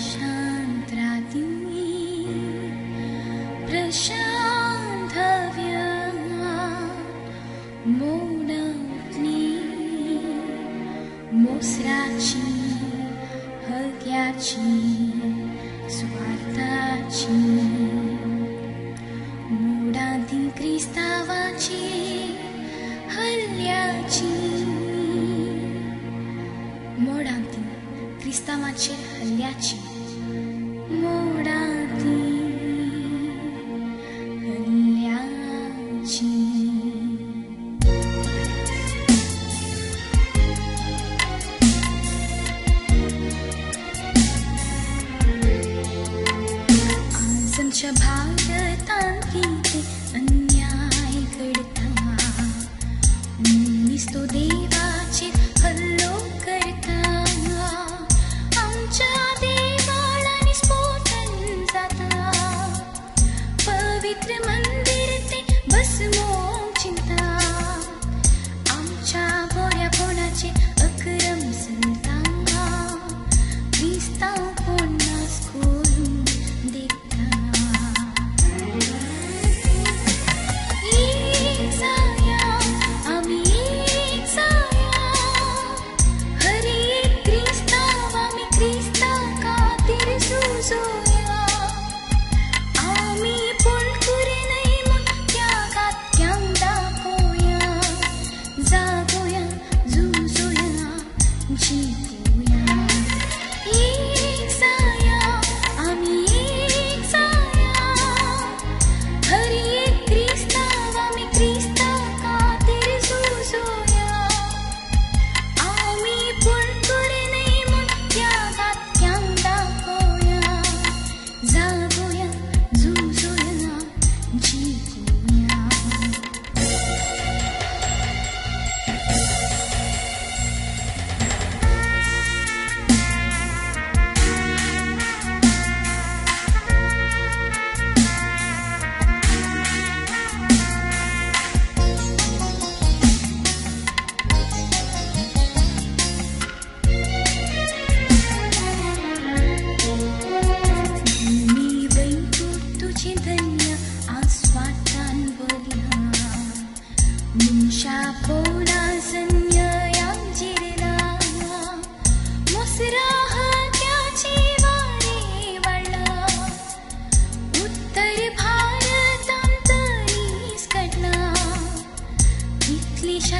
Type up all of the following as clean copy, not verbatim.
शांत रात्री प्रशांत हव्या मोडवली मोसराची हक्याची स्वार्थाची मोडांती क्रिस्तावाची हल्ल्याची मोडांती क्रिस्तावाचे हल्ल्याची मोडांती हल्ल्याची आमच्या भारतात किती अन्याय घडता निस्तो देवाचे हल्लो करता आमच्या देवाळाने स्फोटन जाता पवित्र मंदिर ते भस्मो चिंता आमच्या बोऱ्या कोणाचे अक्रम संता क्रिस्ताव कोणास खोलून देखता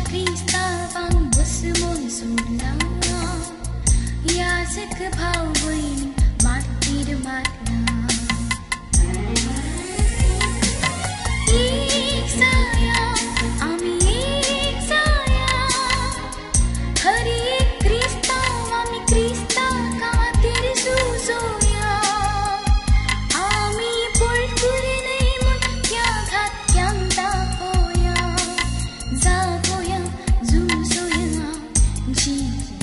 क्रिस्तावांक बसमोन सोडला याजक भाव बहीण मातीर मारला एक जाया आमी एक जाया हरी एक क्रिस्ताव आमी क्रिस्ता खातीर झुजोया आमी पळकुरे न्हय म्हूण त्या घातक्यांक दाखोवया जागोया झुजोया जीव